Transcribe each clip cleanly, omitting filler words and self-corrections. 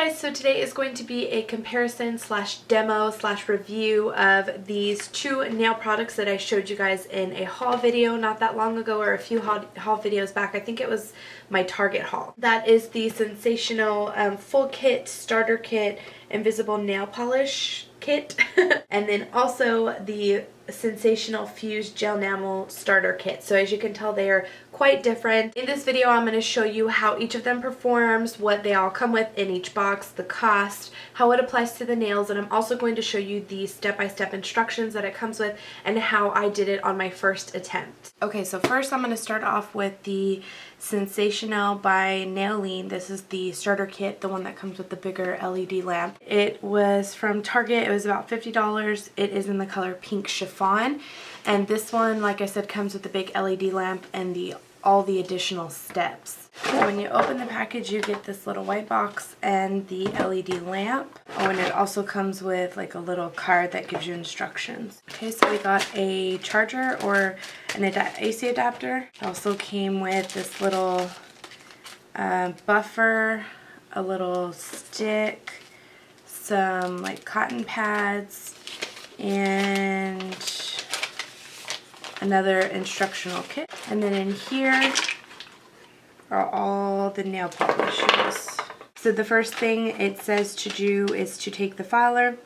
guys, so today is going to be a comparison slash demo slash review of these two nail products that I showed you guys in a haul video not that long ago, or a few haul videos back. I think it was my Target haul. That is the Sensational Full Kit Starter Kit Invisible Nail Polish Kit and then also the Sensational Fused Gelnamel Starter Kit. So as you can tell, they are quite different. In this video I'm going to show you how each of them performs, what they all come with in each box, the cost, how it applies to the nails, and I'm also going to show you the step-by-step instructions that it comes with and how I did it on my first attempt. Okay, so first I'm going to start off with the Sensational by Nailene. This is the starter kit, the one that comes with the bigger LED lamp. It was from Target. It was about $50. It is in the color pink chiffon, and this one, like I said, comes with the big LED lamp and all the additional steps. So when you open the package, you get this little white box and the LED lamp. Oh, and it also comes with like a little card that gives you instructions. Okay, so we got a charger or an AC adapter. It also came with this little buffer, a little stick, some like cotton pads, and another instructional kit. And then in here are all the nail polishes. So the first thing it says to do is to take the file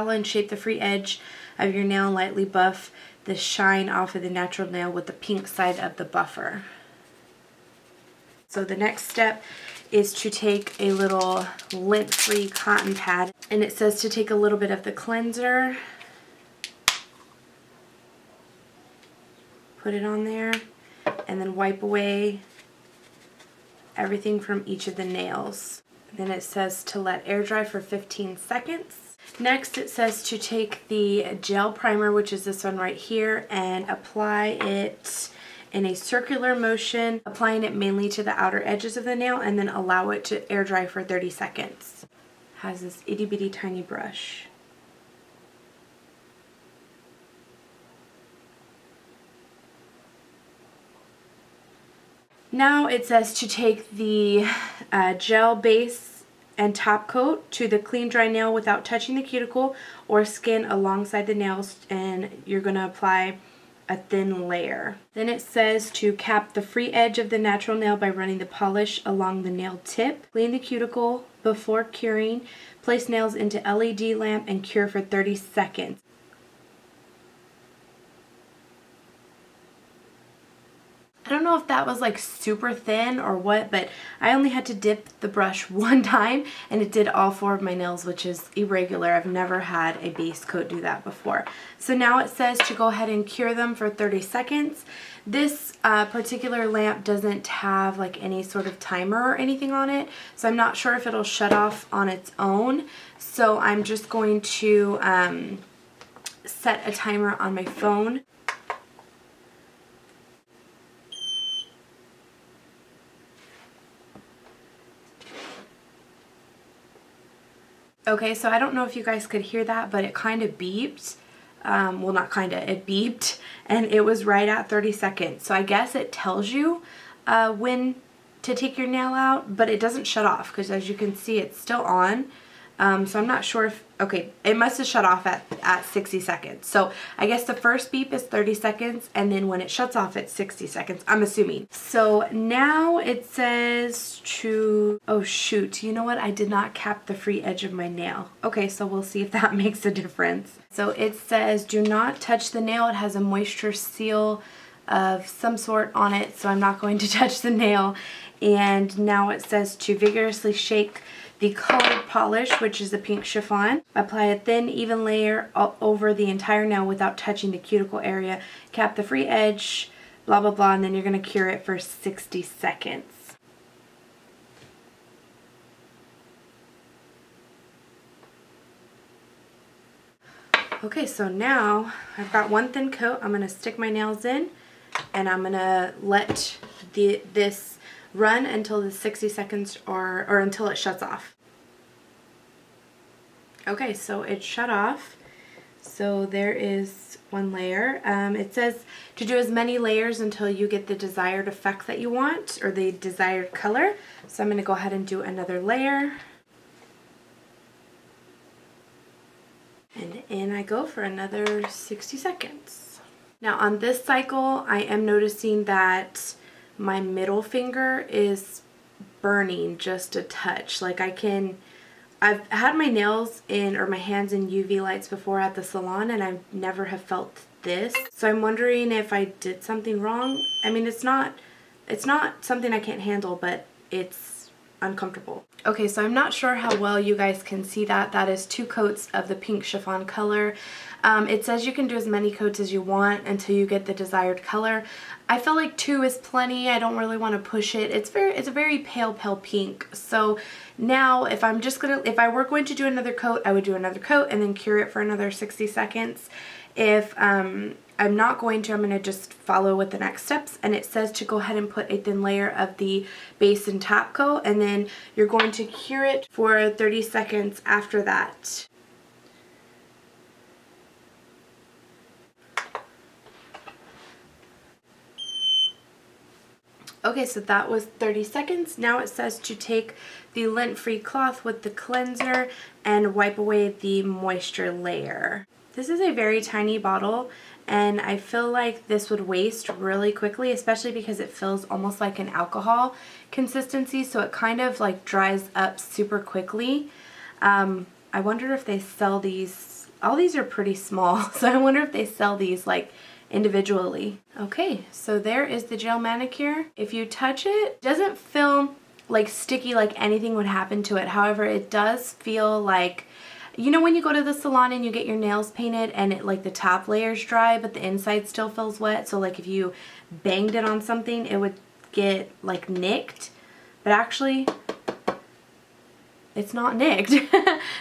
and shape the free edge of your nail and lightly buff the shine off of the natural nail with the pink side of the buffer. So the next step is to take a little lint-free cotton pad, and it says to take a little bit of the cleanser, put it on there, and then wipe away everything from each of the nails. Then it says to let air dry for 15 seconds. Next it says to take the gel primer, which is this one right here, and apply it in a circular motion, applying it mainly to the outer edges of the nail, and then allow it to air dry for 30 seconds. Has this itty bitty tiny brush. Now it says to take the gel base and top coat to the clean dry nail without touching the cuticle or skin alongside the nails, and you're going to apply a thin layer. Then it says to cap the free edge of the natural nail by running the polish along the nail tip. Clean the cuticle before curing. Place nails into LED lamp and cure for 30 seconds. I don't know if that was like super thin or what, but I only had to dip the brush one time and it did all 4 of my nails, which is irregular. I've never had a base coat do that before. So now it says to go ahead and cure them for 30 seconds. This particular lamp doesn't have like any sort of timer or anything on it, so I'm not sure if it'll shut off on its own. So I'm just going to set a timer on my phone. Okay, so I don't know if you guys could hear that, but it kind of beeped. Well, not kind of, it beeped, and it was right at 30 seconds. So I guess it tells you when to take your nail out, but it doesn't shut off because as you can see, it's still on. So I'm not sure if, okay, it must have shut off at 60 seconds. So I guess the first beep is 30 seconds, and then when it shuts off, it's 60 seconds, I'm assuming. So now it says to, oh shoot, you know what? I did not cap the free edge of my nail. Okay, so we'll see if that makes a difference. So it says do not touch the nail. It has a moisture seal of some sort on it, so I'm not going to touch the nail. And now it says to vigorously shake the colored polish, which is the pink chiffon. Apply a thin, even layer over the entire nail without touching the cuticle area. Cap the free edge, blah, blah, blah, and then you're going to cure it for 60 seconds. Okay, so now I've got one thin coat. I'm going to stick my nails in, and I'm going to let this run until the 60 seconds or until it shuts off. Okay, so it shut off. So there is one layer. It says to do as many layers until you get the desired effect that you want or the desired color. So I'm going to go ahead and do another layer. And in I go for another 60 seconds. Now on this cycle, I am noticing that my middle finger is burning just a touch. Like I've had my nails in, or my hands in UV lights before at the salon, and I never have felt this. So I'm wondering if I did something wrong. I mean, it's not something I can't handle, but it's uncomfortable. Okay, so I'm not sure how well you guys can see that. That is 2 coats of the pink chiffon color. It says you can do as many coats as you want until you get the desired color. I feel like 2 is plenty. I don't really want to push it. It's a very pale pink. So now if I were going to do another coat, I would do another coat and then cure it for another 60 seconds. If I'm not going to, I'm going to just follow with the next steps, and it says to go ahead and put a thin layer of the base and top coat, and then you're going to cure it for 30 seconds after that. Okay, so that was 30 seconds. Now it says to take the lint-free cloth with the cleanser and wipe away the moisture layer. This is a very tiny bottle, and I feel like this would waste really quickly, especially because it feels almost like an alcohol consistency, so it kind of like dries up super quickly. I wonder if they sell these. All these are pretty small, so I wonder if they sell these like individually. Okay, so there is the gel manicure. If you touch it, it doesn't feel like sticky like anything would happen to it. However, it does feel like, you know, when you go to the salon and you get your nails painted and it like the top layer's dry but the inside still feels wet, so like if you banged it on something it would get like nicked, but actually it's not nicked.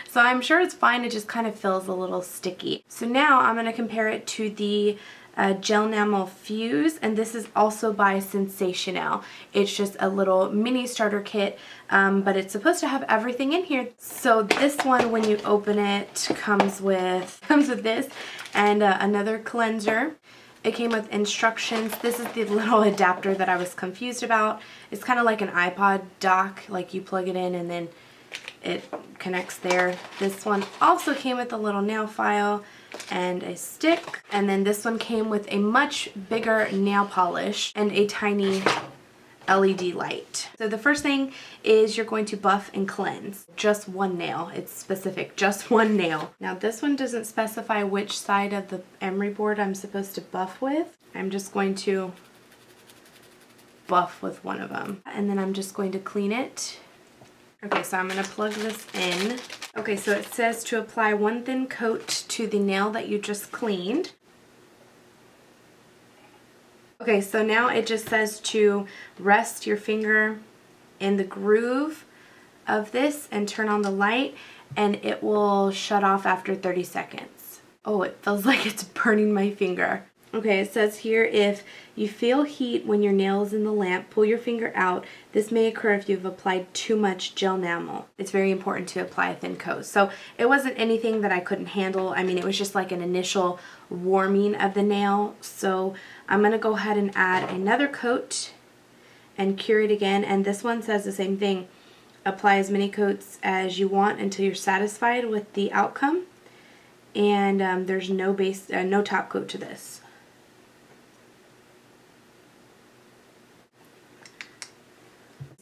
So I'm sure it's fine, it just kind of feels a little sticky. So now I'm going to compare it to the Gelnamel Fuse, and this is also by SensatioNail. It's just a little mini starter kit, but it's supposed to have everything in here. So this one, when you open it, comes with this and another cleanser. It came with instructions. This is the little adapter that I was confused about. It's kind of like an iPod dock, like you plug it in and then it connects there. This one also came with a little nail file and a stick, and then this one came with a much bigger nail polish and a tiny LED light. So the first thing is you're going to buff and cleanse just one nail. It's specific, just one nail. Now this one doesn't specify which side of the emery board I'm supposed to buff with. I'm just going to buff with one of them, and then I'm just going to clean it. Okay, so I'm going to plug this in. Okay, so it says to apply one thin coat to the nail that you just cleaned. Okay, so now it just says to rest your finger in the groove of this and turn on the light, and it will shut off after 30 seconds. Oh, it feels like it's burning my finger. Okay, it says here, if you feel heat when your nail is in the lamp, pull your finger out. This may occur if you've applied too much Gelnamel. It's very important to apply a thin coat. So it wasn't anything that I couldn't handle. I mean, it was just like an initial warming of the nail. So I'm going to go ahead and add another coat and cure it again. And this one says the same thing. Apply as many coats as you want until you're satisfied with the outcome. And there's no top coat to this.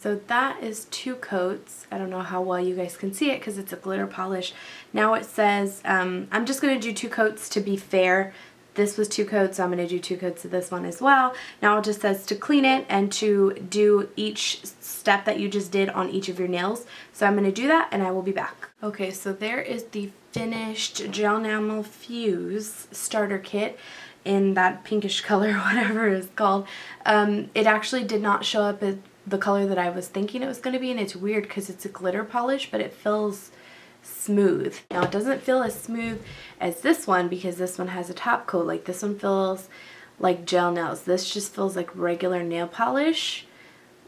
So that is 2 coats. I don't know how well you guys can see it because it's a glitter polish. Now it says, I'm just going to do 2 coats to be fair. This was 2 coats, so I'm going to do 2 coats of this one as well. Now it just says to clean it and to do each step that you just did on each of your nails. So I'm going to do that and I will be back. Okay, so there is the finished Gelnamel Fuse starter kit in that pinkish color, whatever it's called. It actually did not show up as the color that I was thinking it was going to be, and it's weird because it's a glitter polish, but it feels smooth. Now it doesn't feel as smooth as this one because this one has a top coat. Like this one feels like gel nails. This just feels like regular nail polish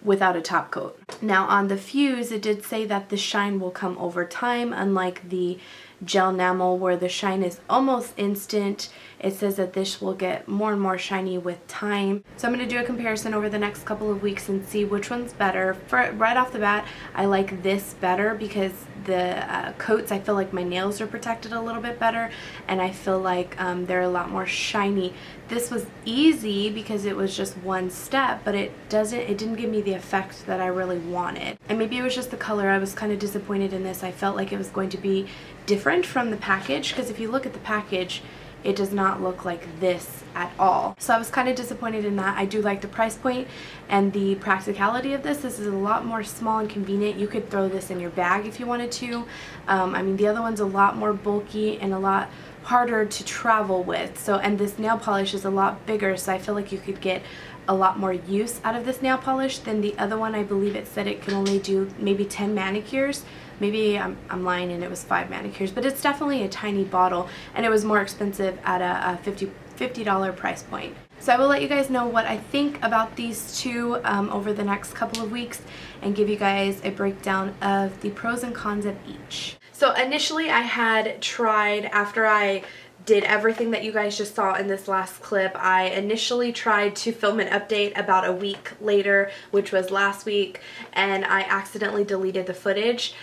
without a top coat. Now on the Fuse, it did say that the shine will come over time, unlike the Gelnamel where the shine is almost instant. It says that this will get more and more shiny with time. So I'm going to do a comparison over the next couple of weeks and see which one's better. Right off the bat, I like this better because the coats, I feel like my nails are protected a little bit better, and I feel like they're a lot more shiny. This was easy because it was just one step, but it didn't give me the effect that I really wanted. And maybe it was just the color. I was kind of disappointed in this. I felt like it was going to be different from the package, because if you look at the package, it does not look like this at all. So I was kind of disappointed in that. I do like the price point and the practicality of this. This is a lot more small and convenient. You could throw this in your bag if you wanted to. I mean, the other one's a lot more bulky and a lot harder to travel with. So, and this nail polish is a lot bigger, so I feel like you could get a lot more use out of this nail polish than the other one. I believe it said it can only do maybe 10 manicures. Maybe I'm lying and it was 5 manicures, but it's definitely a tiny bottle, and it was more expensive at a $50 price point. So I will let you guys know what I think about these two over the next couple of weeks, and give you guys a breakdown of the pros and cons of each. So initially I had tried, after I did everything that you guys just saw in this last clip, I initially tried to film an update about a week later, which was last week, and I accidentally deleted the footage.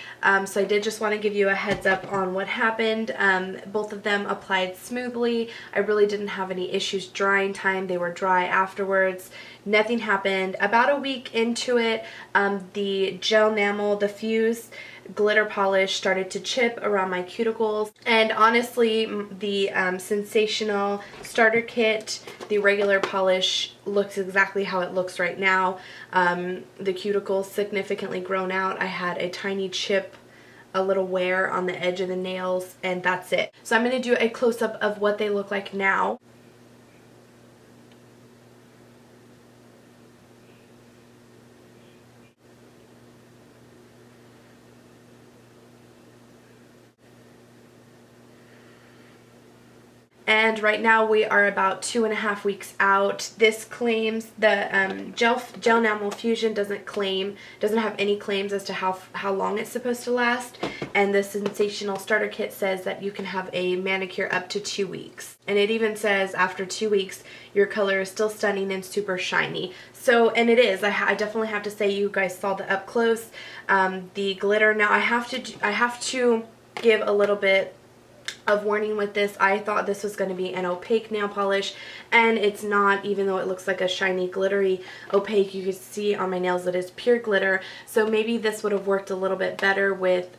So I did just want to give you a heads up on what happened. Both of them applied smoothly. I really didn't have any issues drying time. They were dry afterwards. Nothing happened. About a week into it, the Gelnamel, the Fuse glitter polish started to chip around my cuticles, and honestly the Sensational Starter Kit, the regular polish, looks exactly how it looks right now. The cuticles significantly grown out. I had a tiny chip, a little wear on the edge of the nails, and that's it. So I'm going to do a close-up of what they look like now. And right now we are about 2.5 weeks out. This claims, the Gelnamel Fusion doesn't have any claims as to how long it's supposed to last. And the Sensational Starter Kit says that you can have a manicure up to 2 weeks. And it even says after 2 weeks, your color is still stunning and super shiny. So, and it is. I definitely have to say, you guys saw the up close, the glitter. Now I have to give a little bit of warning with this. I thought this was going to be an opaque nail polish, and it's not. Even though it looks like a shiny glittery opaque, you can see on my nails that it's pure glitter. So maybe this would have worked a little bit better with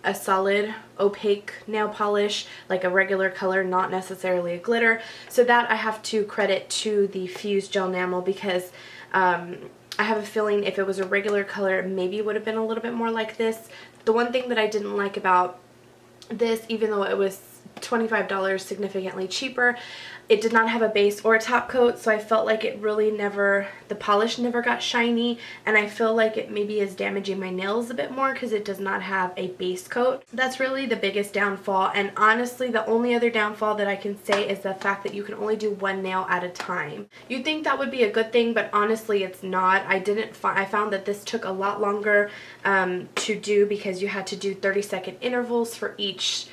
a solid opaque nail polish, like a regular color, not necessarily a glitter. So that I have to credit to the Fuse Gelnamel, because I have a feeling if it was a regular color, maybe it would have been a little bit more like this. The one thing that I didn't like about this, even though it was $25 significantly cheaper, it did not have a base or a top coat, so I felt like it really the polish never got shiny, and I feel like it maybe is damaging my nails a bit more because it does not have a base coat. That's really the biggest downfall, and honestly the only other downfall that I can say is the fact that you can only do one nail at a time. You'd think that would be a good thing, but honestly it's not. I found that this took a lot longer to do, because you had to do 30-second intervals for each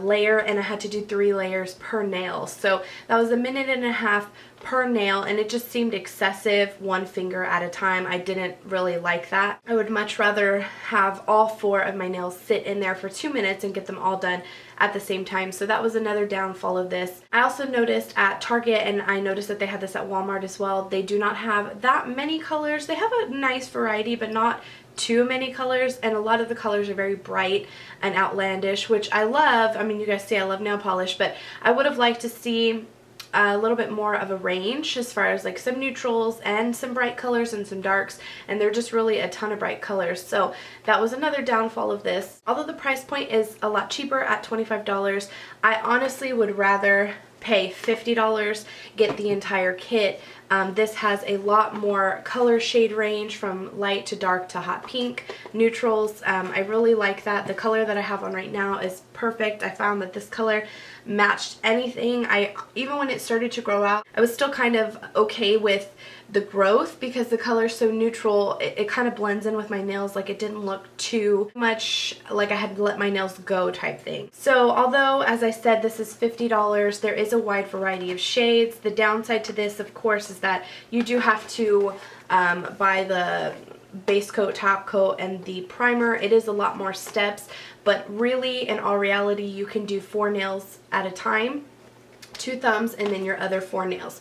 layer, and I had to do 3 layers per nail. So that was 1.5 minutes per nail, and it just seemed excessive, 1 finger at a time. I didn't really like that. I would much rather have all 4 of my nails sit in there for 2 minutes and get them all done at the same time. So that was another downfall of this. I also noticed at Target, and I noticed that they had this at Walmart as well, they do not have that many colors. They have a nice variety, but not too many colors, and a lot of the colors are very bright and outlandish, which I love. I mean, you guys see I love nail polish, but I would have liked to see a little bit more of a range as far as like some neutrals and some bright colors and some darks, and they're just really a ton of bright colors. So that was another downfall of this. Although the price point is a lot cheaper at $25, I honestly would rather pay $50, get the entire kit. This has a lot more color shade range, from light to dark to hot pink, neutrals. I really like that. The color that I have on right now is perfect. I found that this color matched anything. Even when it started to grow out, I was still kind of okay with the growth, because the color is so neutral, it kind of blends in with my nails. Like, it didn't look too much like I had to let my nails go type thing. So although, as I said, this is $50, there is a wide variety of shades. The downside to this, of course, is that you do have to buy base coat, top coat, and the primer. It is a lot more steps, but really in all reality you can do 4 nails at a time, 2 thumbs, and then your other 4 nails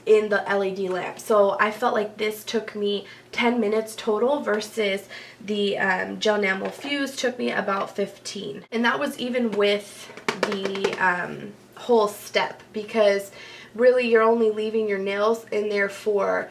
in the LED lamp. So I felt like this took me 10 minutes total versus the Gelnamel Fuse took me about 15. And that was even with the whole step, because really you're only leaving your nails in there for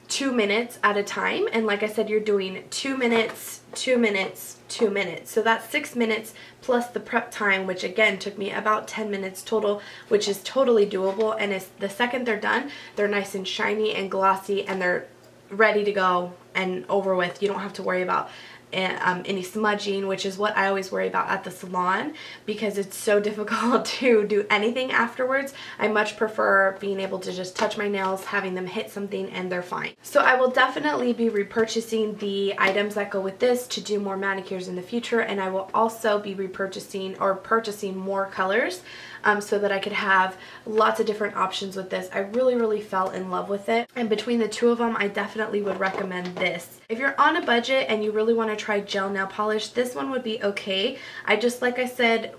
2 minutes at a time, and like I said, you're doing 2 minutes, 2 minutes, 2 minutes. So that's 6 minutes plus the prep time, which again took me about 10 minutes total, which is totally doable. And it's, the second they're done, they're nice and shiny and glossy, and they're ready to go and over with. You don't have to worry about any smudging, which is what I always worry about at the salon, because it's so difficult to do anything afterwards. I much prefer being able to just touch my nails, having them hit something, and they're fine. So I will definitely be repurchasing the items that go with this to do more manicures in the future, and I will also be repurchasing or purchasing more colors so that I could have lots of different options with this. I really fell in love with it, and between the two of them, I definitely would recommend this. If you're on a budget and you really want to try gel nail polish, this one would be okay. I just, like I said,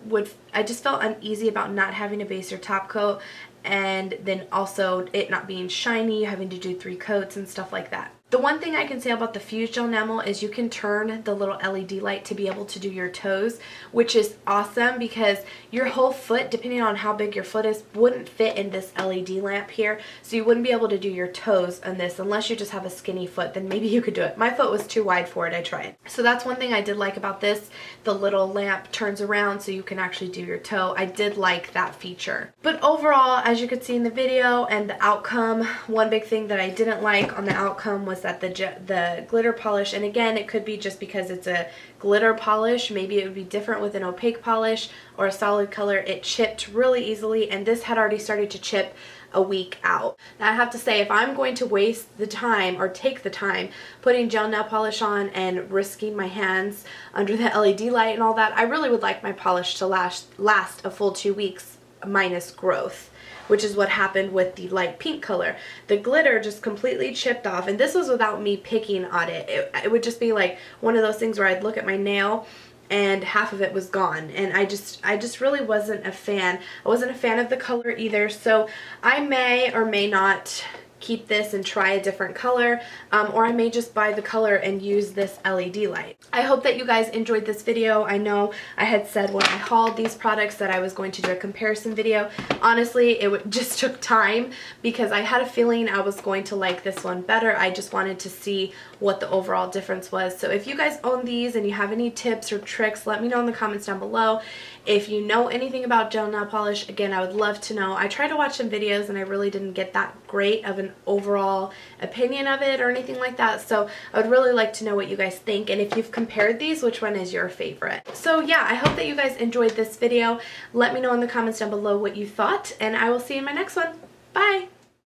I just felt uneasy about not having a base or top coat, and then also it not being shiny, having to do 3 coats and stuff like that. The one thing I can say about the Fuse Gelnamel is you can turn the little LED light to be able to do your toes, which is awesome because your whole foot, depending on how big your foot is, wouldn't fit in this LED lamp here. So you wouldn't be able to do your toes on this unless you just have a skinny foot. Then maybe you could do it. My foot was too wide for it. I tried. So that's one thing I did like about this. The little lamp turns around so you can actually do your toe. I did like that feature. But overall, as you could see in the video and the outcome, one big thing that I didn't like on the outcome was that the glitter polish, and again, it could be just because it's a glitter polish, maybe it would be different with an opaque polish or a solid color. It chipped really easily, and this had already started to chip a week out. Now I have to say, if I'm going to waste the time or take the time putting gel nail polish on and risking my hands under the LED light and all that, I really would like my polish to last a full 2 weeks minus growth, which is what happened with the light pink color. The glitter just completely chipped off, and this was without me picking on it. It would just be like one of those things where I'd look at my nail and half of it was gone, and I just really wasn't a fan. I wasn't a fan of the color either, so I may or may not keep this and try a different color, or I may just buy the color and use this LED light. I hope that you guys enjoyed this video. I know I had said when I hauled these products that I was going to do a comparison video. Honestly, it just took time because I had a feeling I was going to like this one better. I just wanted to see what the overall difference was. So if you guys own these and you have any tips or tricks, let me know in the comments down below. If you know anything about gel nail polish, again, I would love to know. I tried to watch some videos and I really didn't get that great of an overall opinion of it or anything like that. So I would really like to know what you guys think, and if you've compared these, which one is your favorite. So yeah, I hope that you guys enjoyed this video. Let me know in the comments down below what you thought, and I will see you in my next one. Bye!